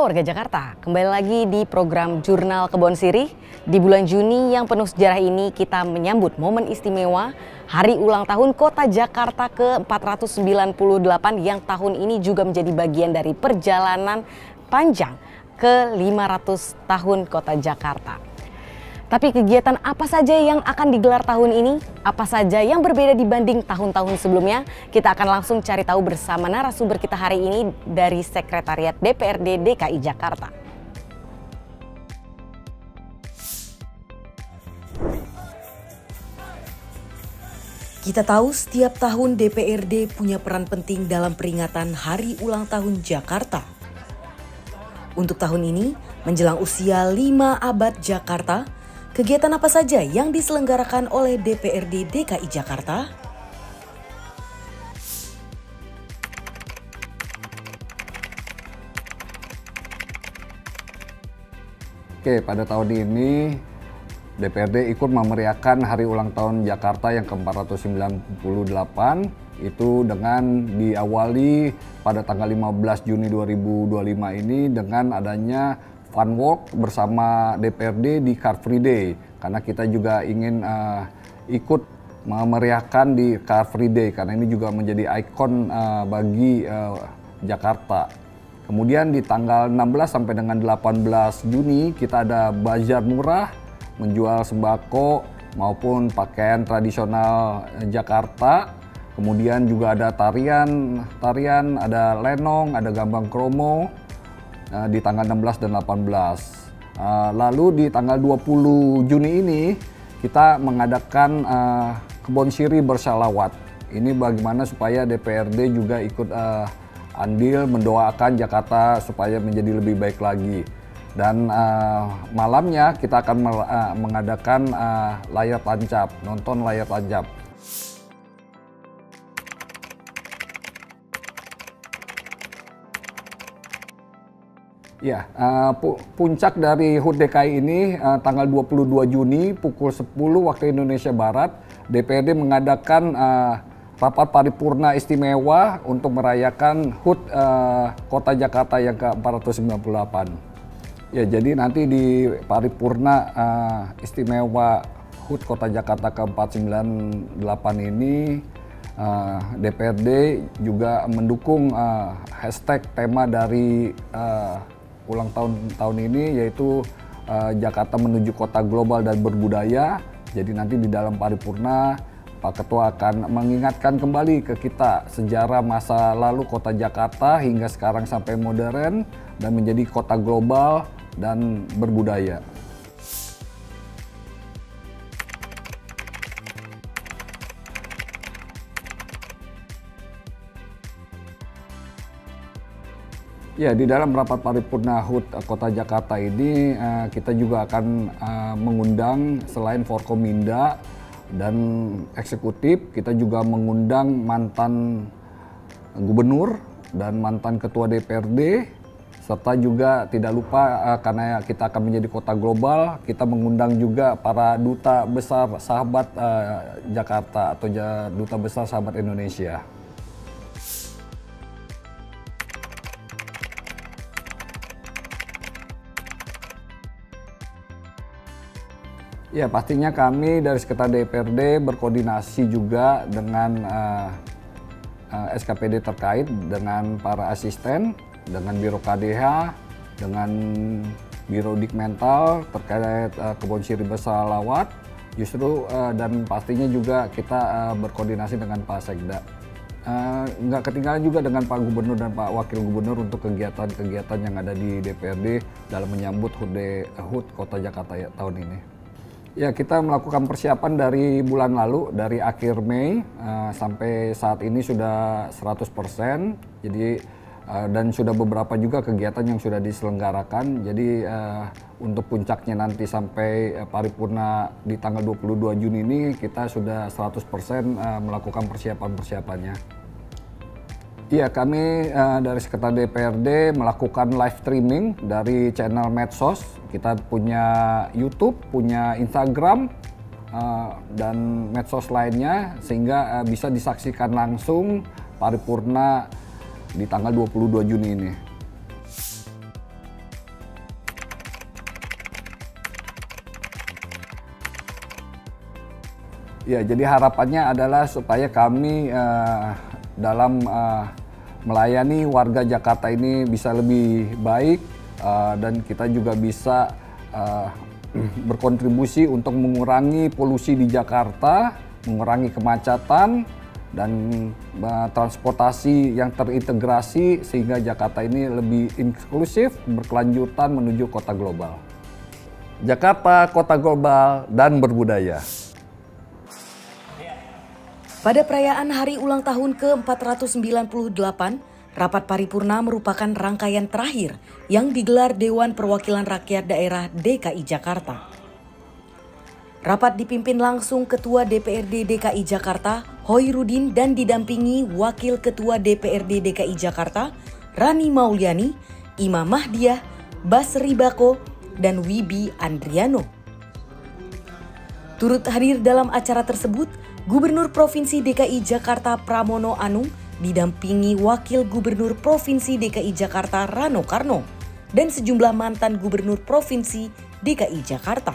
Halo warga Jakarta, kembali lagi di program Jurnal Kebon Sirih. Di bulan Juni yang penuh sejarah ini kita menyambut momen istimewa Hari Ulang Tahun Kota Jakarta ke-498 yang tahun ini juga menjadi bagian dari perjalanan panjang ke 500 tahun Kota Jakarta. Tapi kegiatan apa saja yang akan digelar tahun ini? Apa saja yang berbeda dibanding tahun-tahun sebelumnya? Kita akan langsung cari tahu bersama narasumber kita hari ini dari Sekretariat DPRD DKI Jakarta. Kita tahu setiap tahun DPRD punya peran penting dalam peringatan Hari Ulang Tahun Jakarta. Untuk tahun ini, menjelang usia 5 abad Jakarta, kegiatan apa saja yang diselenggarakan oleh DPRD DKI Jakarta? Oke, pada tahun ini DPRD ikut memeriahkan Hari Ulang Tahun Jakarta yang ke-498 itu dengan diawali pada tanggal 15 Juni 2025 ini dengan adanya Fun Walk bersama DPRD di Car Free Day, karena kita juga ingin ikut memeriahkan di Car Free Day karena ini juga menjadi ikon bagi Jakarta. Kemudian di tanggal 16 sampai dengan 18 Juni kita ada bazar murah menjual sembako maupun pakaian tradisional Jakarta. Kemudian juga ada tarian, ada lenong, ada gambang kromo di tanggal 16 dan 18. Lalu di tanggal 20 Juni ini kita mengadakan Kebon Sirih bersalawat. Ini bagaimana supaya DPRD juga ikut andil mendoakan Jakarta supaya menjadi lebih baik lagi. Dan malamnya kita akan mengadakan layar tancap, nonton layar tancap. Ya, puncak dari HUT DKI ini tanggal 22 Juni pukul 10 waktu Indonesia Barat, DPRD mengadakan rapat paripurna istimewa untuk merayakan HUT Kota Jakarta yang ke-498. Ya, jadi nanti di paripurna istimewa HUT Kota Jakarta ke-498 ini DPRD juga mendukung hashtag tema dari ulang tahun ini, yaitu Jakarta menuju kota global dan berbudaya. Jadi nanti di dalam paripurna Pak Ketua akan mengingatkan kembali ke kita sejarah masa lalu kota Jakarta hingga sekarang sampai modern dan menjadi kota global dan berbudaya. Ya, di dalam rapat paripurna HUT Kota Jakarta ini kita juga akan mengundang selain Forkominda dan eksekutif, kita juga mengundang mantan gubernur dan mantan ketua DPRD, serta juga tidak lupa karena kita akan menjadi kota global, kita mengundang juga para duta besar sahabat Jakarta atau duta besar sahabat Indonesia. Ya, pastinya kami dari Sekretariat DPRD berkoordinasi juga dengan SKPD terkait, dengan para asisten, dengan Biro KDH, dengan Biro Dikmental terkait Kebon Sirih bersalawat, dan pastinya juga kita berkoordinasi dengan Pak Sekda. Nggak ketinggalan juga dengan Pak Gubernur dan Pak Wakil Gubernur untuk kegiatan-kegiatan yang ada di DPRD dalam menyambut HUT Kota Jakarta tahun ini. Ya, kita melakukan persiapan dari bulan lalu, dari akhir Mei sampai saat ini sudah 100%. Jadi dan sudah beberapa juga kegiatan yang sudah diselenggarakan. Jadi untuk puncaknya nanti sampai paripurna di tanggal 22 Juni ini kita sudah 100% melakukan persiapan-persiapannya. Iya, kami dari Sekretariat DPRD melakukan live streaming dari channel medsos. Kita punya YouTube, punya Instagram, dan medsos lainnya, sehingga bisa disaksikan langsung paripurna di tanggal 22 Juni ini. Ya, jadi harapannya adalah supaya kami dalam melayani warga Jakarta ini bisa lebih baik dan kita juga bisa berkontribusi untuk mengurangi polusi di Jakarta, mengurangi kemacetan, dan transportasi yang terintegrasi sehingga Jakarta ini lebih inklusif, berkelanjutan menuju kota global. Jakarta, kota global dan berbudaya. Pada perayaan hari ulang tahun ke-498, rapat paripurna merupakan rangkaian terakhir yang digelar Dewan Perwakilan Rakyat Daerah DKI Jakarta. Rapat dipimpin langsung Ketua DPRD DKI Jakarta, Hoirudin, dan didampingi Wakil Ketua DPRD DKI Jakarta, Rani Mauliani, Imam Mahdiah, Basri Bako, dan Wibi Andriano. Turut hadir dalam acara tersebut, Gubernur Provinsi DKI Jakarta Pramono Anung didampingi Wakil Gubernur Provinsi DKI Jakarta Rano Karno dan sejumlah mantan Gubernur Provinsi DKI Jakarta.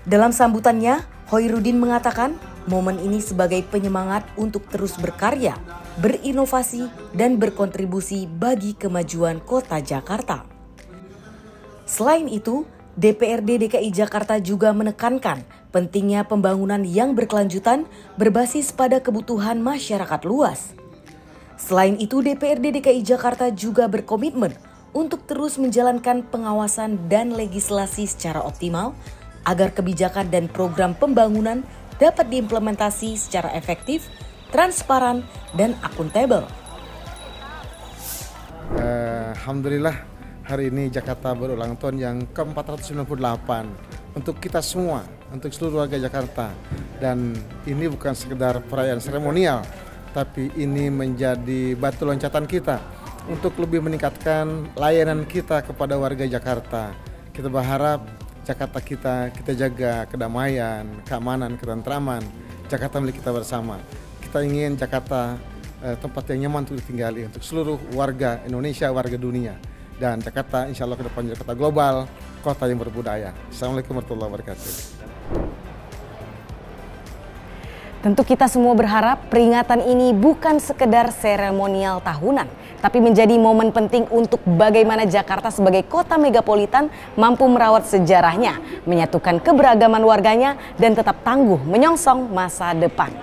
Dalam sambutannya, Hoirudin mengatakan momen ini sebagai penyemangat untuk terus berkarya, berinovasi, dan berkontribusi bagi kemajuan kota Jakarta. Selain itu, DPRD DKI Jakarta juga menekankan pentingnya pembangunan yang berkelanjutan berbasis pada kebutuhan masyarakat luas. Selain itu, DPRD DKI Jakarta juga berkomitmen untuk terus menjalankan pengawasan dan legislasi secara optimal agar kebijakan dan program pembangunan dapat diimplementasi secara efektif, transparan, dan akuntabel. Alhamdulillah hari ini Jakarta berulang tahun yang ke-498 untuk kita semua, untuk seluruh warga Jakarta. Dan ini bukan sekedar perayaan seremonial, tapi ini menjadi batu loncatan kita untuk lebih meningkatkan layanan kita kepada warga Jakarta. Kita berharap Jakarta kita jaga kedamaian, keamanan, ketentraman. Jakarta milik kita bersama. Kita ingin Jakarta tempat yang nyaman untuk ditinggali untuk seluruh warga Indonesia, warga dunia. Dan Jakarta insya Allah ke depan jadi kota global, kota yang berbudaya. Assalamualaikum warahmatullahi wabarakatuh. Tentu kita semua berharap peringatan ini bukan sekedar seremonial tahunan, tapi menjadi momen penting untuk bagaimana Jakarta sebagai kota megapolitan mampu merawat sejarahnya, menyatukan keberagaman warganya, dan tetap tangguh menyongsong masa depan.